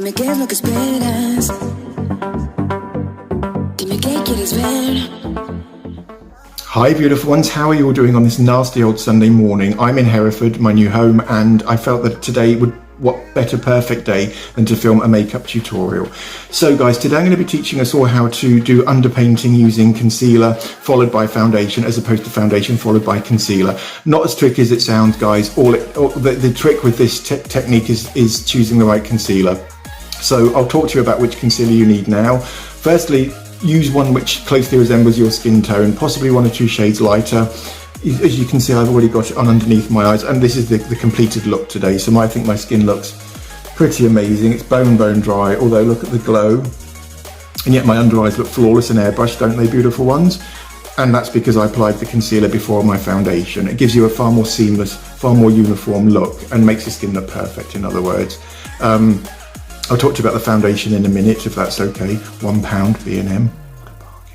Dime qué es lo que esperas. Dime qué quieres ver. Hi beautiful ones, how are you all doing on this nasty old Sunday morning? I'm in Hereford, my new home, and I felt that today what better perfect day than to film a makeup tutorial. So guys, today I'm going to be teaching us all how to do underpainting using concealer followed by foundation, as opposed to foundation followed by concealer. Not as tricky as it sounds, guys. The trick with this technique is choosing the right concealer. So I'll talk to you about which concealer you need now. Firstly, use one which closely resembles your skin tone, possibly 1 or 2 shades lighter. As you can see, I've already got it on underneath my eyes, and this is the completed look today. So I think my skin looks pretty amazing. It's bone dry, although look at the glow. And yet my under eyes look flawless and airbrushed, don't they, beautiful ones? And that's because I applied the concealer before my foundation. It gives you a far more seamless, far more uniform look, and makes your skin look perfect, in other words. I'll talk to you about the foundation in a minute, if that's okay. £1 B&M.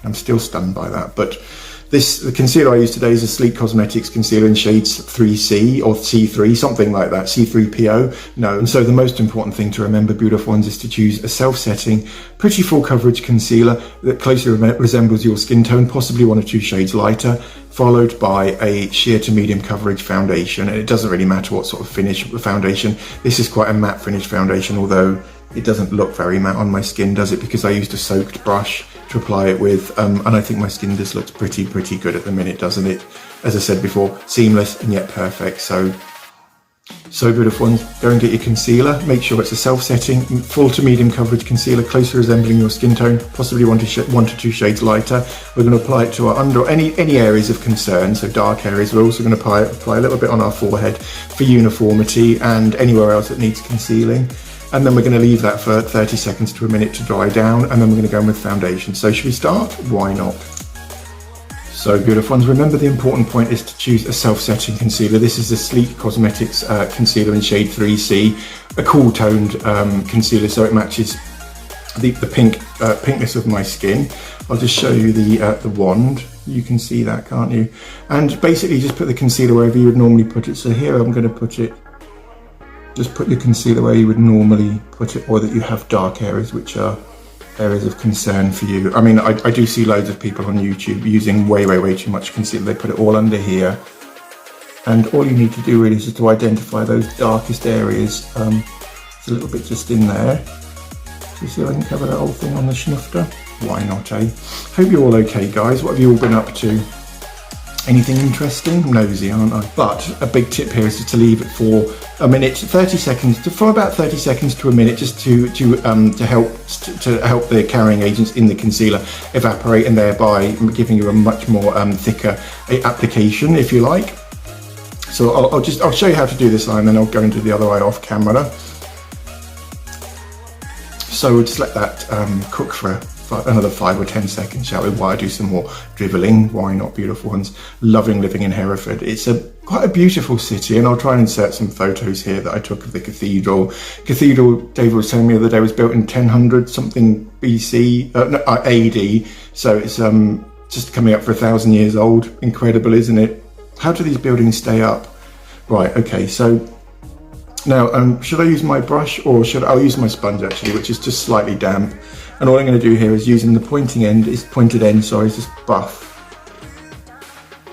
I'm still stunned by that. But the concealer I use today is a Sleek Cosmetics concealer in shades 3C or C3, something like that, C3PO. No, and so the most important thing to remember, beautiful ones, is to choose a self-setting, pretty full coverage concealer that closely resembles your skin tone, possibly 1 or 2 shades lighter, followed by a sheer to medium coverage foundation. And it doesn't really matter what sort of finish of the foundation. This is quite a matte finish foundation, although it doesn't look very matte on my skin, does it? Because I used a soaked brush to apply it with, and I think my skin just looks pretty good at the minute, doesn't it? As I said before, seamless and yet perfect. So beautiful ones, go and get your concealer. Make sure it's a self-setting, full to medium coverage concealer, closely resembling your skin tone, possibly 1 to 2 shades lighter. We're going to apply it to our under, any areas of concern, so dark areas. We're also going to apply a little bit on our forehead for uniformity, and anywhere else that needs concealing. And then we're going to leave that for 30 seconds to a minute to dry down, and then we're going to go in with foundation. So should we start? Why not? So beautiful ones, remember the important point is to choose a self-setting concealer. This is the Sleek Cosmetics concealer in shade 3C, a cool toned concealer, so it matches the pinkness of my skin. I'll just show you the wand. You can see that, can't you? And basically just put the concealer wherever you would normally put it. So here I'm going to put it. Just put your concealer where you would normally put it, or that you have dark areas which are areas of concern for you. I mean, I do see loads of people on YouTube using way too much concealer. They put it all under here. And all you need to do really is to identify those darkest areas. It's a little bit just in there. So you see if I can cover that whole thing on the schnufter? Why not, eh? Hope you're all okay, guys. What have you all been up to? Anything interesting? Nosy, aren't I? But a big tip here is to leave it for a minute, 30 seconds, for about 30 seconds to a minute, just to help the carrying agents in the concealer evaporate, and thereby giving you a much more thicker application, if you like. So I'll show you how to do this eye, and then I'll go into the other eye off camera. So we'll just let that cook for another 5 or 10 seconds, shall we, while I do some more dribbling. Why not, beautiful ones? Loving living in Hereford. It's quite a beautiful city, and I'll try and insert some photos here that I took of the cathedral. Cathedral, David was telling me the other day, was built in 1000 something BC, AD, so it's just coming up for 1,000 years old. Incredible, isn't it? How do these buildings stay up? Right, okay, so now should I use my brush, or I'll use my sponge actually, which is just slightly damp. And all I'm going to do here is, using the pointed end, is just buff.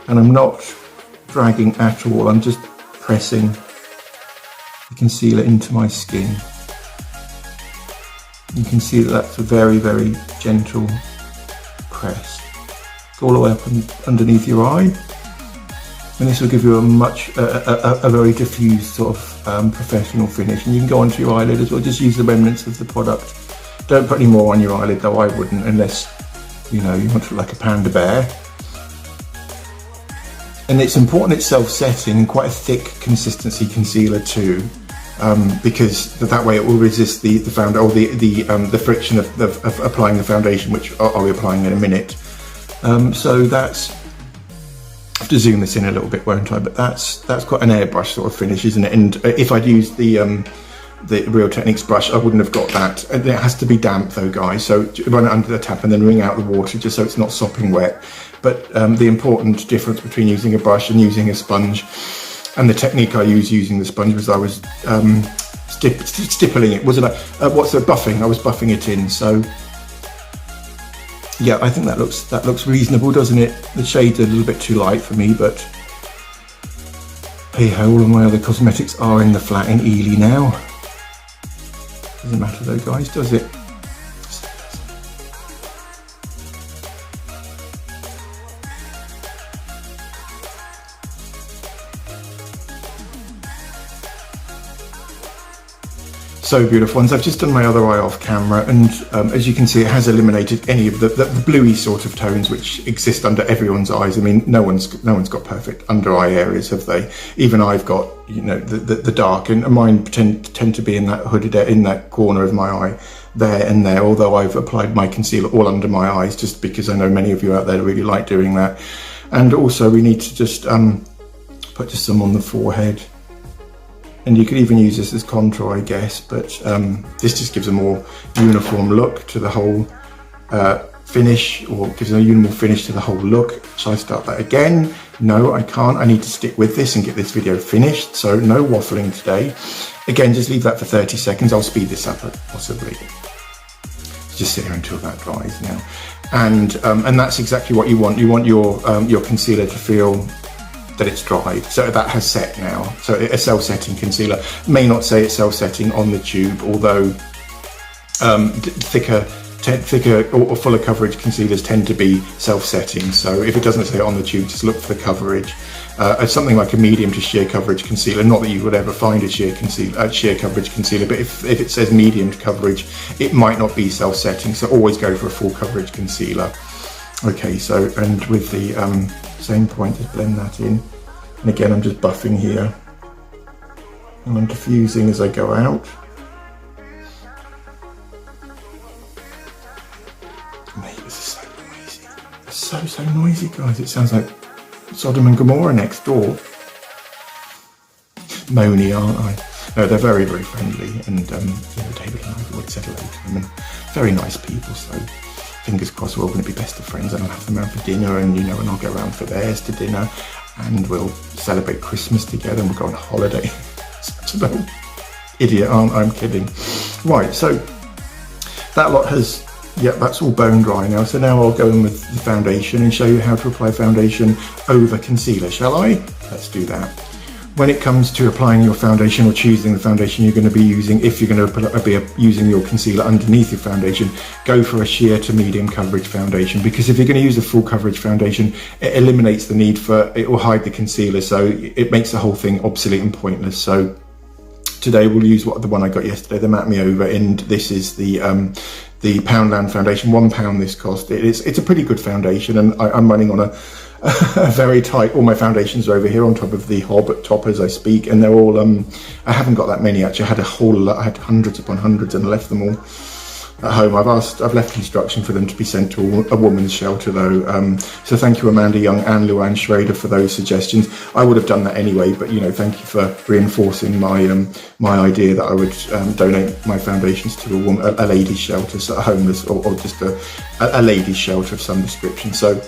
And I'm not dragging at all, I'm just pressing the concealer into my skin. You can see that that's a very gentle press. All the way up underneath your eye. And this will give you a very diffused sort of professional finish. And you can go onto your eyelid as well, just use the remnants of the product. Don't put any more on your eyelid though, I wouldn't, unless, you know, you want to look like a panda bear. And it's important it's self-setting, and quite a thick consistency concealer too, because that way it will resist the friction of applying the foundation, which I'll be applying in a minute. So that's, I have to zoom this in a little bit, won't I? But that's quite an airbrush sort of finish, isn't it? And if I'd used the Real Techniques brush, I wouldn't have got that. And it has to be damp though, guys, so run it under the tap and then wring out the water just so it's not sopping wet. But the important difference between using a brush and using a sponge, and the technique I use using the sponge, was I was stippling it, wasn't I? What's the buffing? I was buffing it in. So yeah, I think that looks reasonable, doesn't it? The shade's a little bit too light for me, but hey ho, all of my other cosmetics are in the flat in Ely now. Doesn't matter though, guys, does it? So beautiful ones. I've just done my other eye off camera, and as you can see, it has eliminated any of the bluey sort of tones which exist under everyone's eyes. I mean, no one's got perfect under eye areas, have they? Even I've got, you know, the dark, and mine tend to be in that hooded, in that corner of my eye, there and there. Although I've applied my concealer all under my eyes, just because I know many of you out there really like doing that. And also, we need to just put just some on the forehead. And you could even use this as contour, I guess, but this just gives a more uniform look to the whole finish, or gives a uniform finish to the whole look. Shall I start that again? No, I can't. I need to stick with this and get this video finished, so no waffling today. Again, just leave that for 30 seconds. I'll speed this up possibly. Just sit here until that dries now. And that's exactly what you want. You want your concealer to feel that it's dried, so that has set now. So a self-setting concealer may not say it's self-setting on the tube, although thicker or fuller coverage concealers tend to be self-setting. So if it doesn't say it on the tube, just look for the coverage. Something like a medium to sheer coverage concealer, not that you would ever find a sheer coverage concealer, but if it says medium coverage, it might not be self-setting, so always go for a full coverage concealer. Okay, so, and with the same point, just blend that in. And again, I'm just buffing here. And I'm diffusing as I go out. Mate, this is so noisy. It's so noisy, guys. It sounds like Sodom and Gomorrah next door. Moany, aren't I? No, they're very, very friendly. And, you know, David and I have always said hello to them. And very nice people, so fingers crossed we're all going to be best of friends, and I'll have them around for dinner, and, you know, and I'll go around for theirs to dinner, and we'll celebrate Christmas together, and we'll go on holiday. Such an idiot, aren't I? I'm kidding. Right, so that lot has, yeah, that's all bone dry now. So now I'll go in with the foundation and show you how to apply foundation over concealer, shall I? Let's do that. When it comes to applying your foundation or choosing the foundation you're going to be using, if you're going to be using your concealer underneath your foundation, go for a sheer to medium coverage foundation, because if you're going to use a full coverage foundation, it eliminates the need for, it will hide the concealer, so it makes the whole thing obsolete and pointless. So today we'll use the one I got yesterday, the Matte Me Over, and this is the Poundland foundation. £1 this cost. It's a pretty good foundation, and I'm running on a very tight, all my foundations are over here on top of the hob at top as I speak, and they're all I haven't got that many actually. I had a whole lot, I had hundreds upon hundreds, and I left them all at home. I've left instruction for them to be sent to a woman's shelter though, so thank you Amanda Young and Luann Schrader for those suggestions. I would have done that anyway, but, you know, thank you for reinforcing my my idea that I would donate my foundations to a ladies' shelter, so a homeless or just a ladies' shelter of some description. So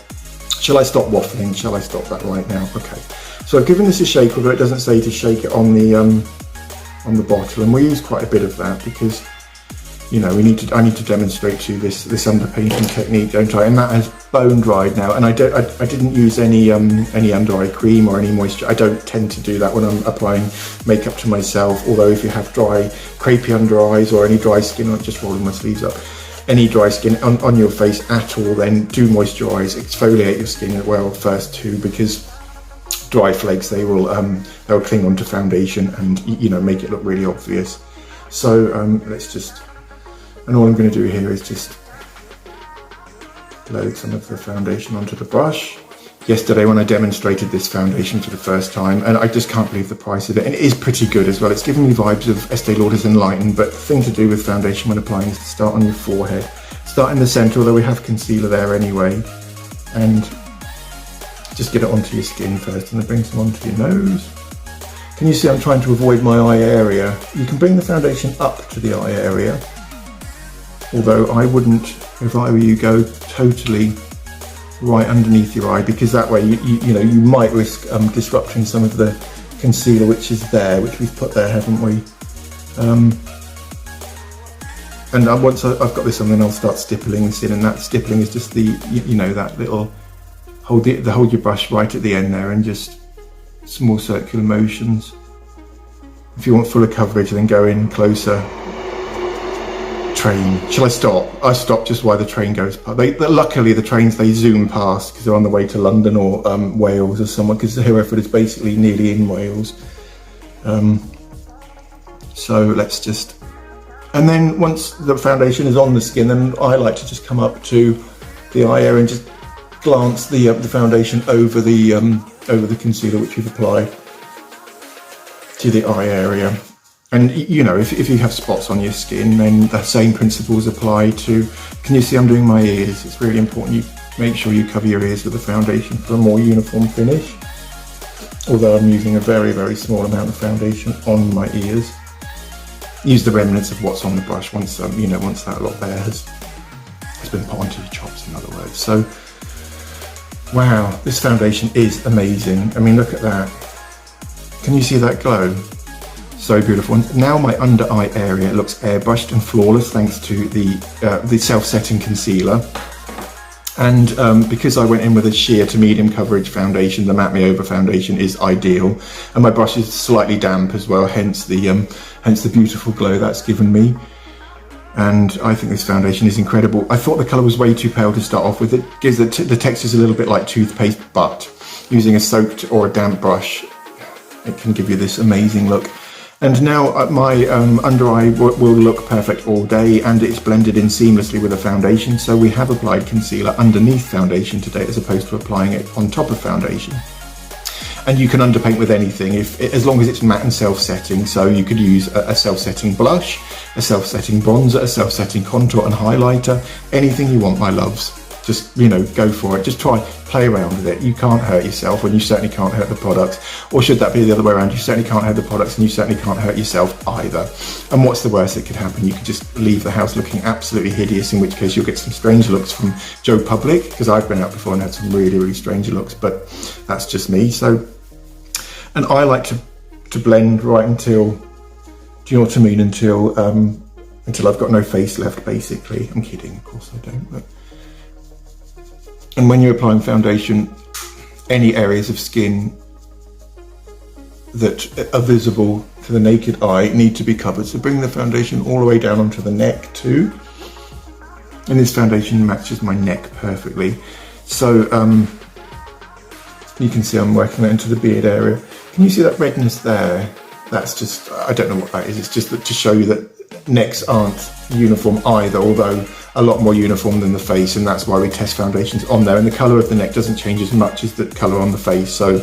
shall I stop waffling? Shall I stop that right now? Okay. So I've given this a shake, although it doesn't say to shake it on the bottle, and we use quite a bit of that because, you know, I need to demonstrate to you this underpainting technique, don't I? And that has bone dried now, and I didn't use any under eye cream or any moisture. I don't tend to do that when I'm applying makeup to myself. Although if you have dry, crepey under eyes or any dry skin, I'm just rolling my sleeves up. Any dry skin on your face at all, then do moisturise, exfoliate your skin well first too, because dry flakes, they'll cling onto foundation and, you know, make it look really obvious. So let's just, and all I'm going to do here is just load some of the foundation onto the brush. Yesterday when I demonstrated this foundation for the first time, and I just can't believe the price of it, and it is pretty good as well. It's giving me vibes of Estee Lauder's Enlighten, but the thing to do with foundation when applying is to start on your forehead. Start in the centre, although we have concealer there anyway, and just get it onto your skin first, and then bring some onto your nose. Can you see I'm trying to avoid my eye area? You can bring the foundation up to the eye area, although I wouldn't, if I were you, go totally right underneath your eye, because that way you know you might risk disrupting some of the concealer which is there, which we've put there, haven't we? And once I've got this on, then I'll start stippling this in, and that stippling is just the, you know, that little, hold your brush right at the end there and just small circular motions. If you want fuller coverage, then go in closer. Train. Shall I stop? I stop just while the train goes past. Luckily, the trains, they zoom past because they're on the way to London or Wales or somewhere, because Hereford is basically nearly in Wales. So let's just... And then once the foundation is on the skin, then I like to just come up to the eye area and just glance the foundation over the concealer which you've applied to the eye area. And you know, if you have spots on your skin, then the same principles apply to, can you see I'm doing my ears? It's really important you make sure you cover your ears with the foundation for a more uniform finish. Although I'm using a very, very small amount of foundation on my ears. Use the remnants of what's on the brush once, you know, once that lot there has been put onto your chops, in other words. So, wow, this foundation is amazing. I mean, look at that. Can you see that glow? So beautiful. And now my under eye area looks airbrushed and flawless thanks to the self-setting concealer. And because I went in with a sheer to medium coverage foundation, the Matte Me Over foundation is ideal. And my brush is slightly damp as well, hence the beautiful glow that's given me. And I think this foundation is incredible. I thought the colour was way too pale to start off with. It gives the texture's a little bit like toothpaste, but using a soaked or a damp brush, it can give you this amazing look. And now my under eye will look perfect all day, and it's blended in seamlessly with the foundation. So we have applied concealer underneath foundation today as opposed to applying it on top of foundation. And you can underpaint with anything, as long as it's matte and self-setting. So you could use a self-setting blush, a self-setting bronzer, a self-setting contour and highlighter, anything you want, my loves. Just, you know, go for it. Just play around with it. You can't hurt yourself, and you certainly can't hurt the products. Or should that be the other way around? You certainly can't hurt the products, and you certainly can't hurt yourself either. And what's the worst that could happen? You could just leave the house looking absolutely hideous, in which case you'll get some strange looks from Joe Public, because I've been out before and had some really, really strange looks, but that's just me. So, and I like to blend right until, do you know what I mean? Until I've got no face left, basically. I'm kidding, of course I don't, but. And when you're applying foundation, any areas of skin that are visible to the naked eye need to be covered. So bring the foundation all the way down onto the neck too. And this foundation matches my neck perfectly. So you can see I'm working that into the beard area. Can you see that redness there? That's just, I don't know what that is. It's just to show you that necks aren't uniform either, although a lot more uniform than the face, and that's why we test foundations on there. And the colour of the neck doesn't change as much as the colour on the face. So,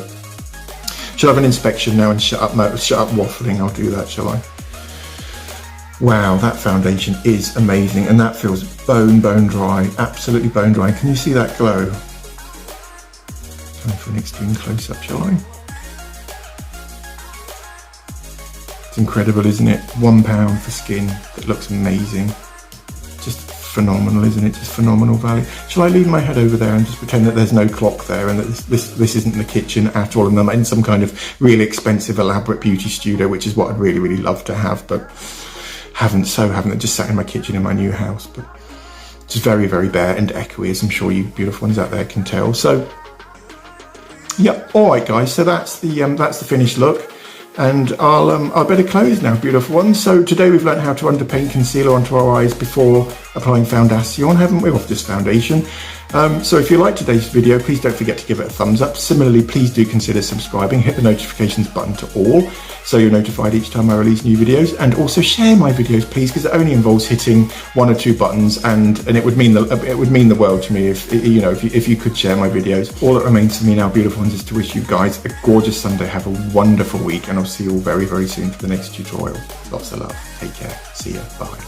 shall I have an inspection now and shut up waffling? I'll do that, shall I? Wow, that foundation is amazing, and that feels bone dry, absolutely bone dry. Can you see that glow? Coming for an extreme close up, shall I? It's incredible, isn't it? £1 for skin that looks amazing. Just phenomenal, isn't it? Just phenomenal value. Shall I leave my head over there and just pretend that there's no clock there, and that this isn't the kitchen at all, and I'm in some kind of really expensive, elaborate beauty studio, which is what I'd really, really love to have, but haven't. Just sat in my kitchen in my new house, but just very, very bare and echoey, as I'm sure you beautiful ones out there can tell. So, yeah, all right, guys. So that's the finished look. And I'll better close now, beautiful ones. So today we've learned how to underpaint concealer onto our eyes before applying foundation, haven't we, off this foundation. So if you liked today's video, please don't forget to give it a thumbs up. Similarly, please do consider subscribing, hit the notifications button to all, so you're notified each time I release new videos. And also share my videos, please, because it only involves hitting 1 or 2 buttons, and it would mean the world to me if you could share my videos. All that remains for me now, beautiful ones, is to wish you guys a gorgeous Sunday. Have a wonderful week, and I'll see you all very, very soon for the next tutorial. Lots of love. Take care. See ya. Bye.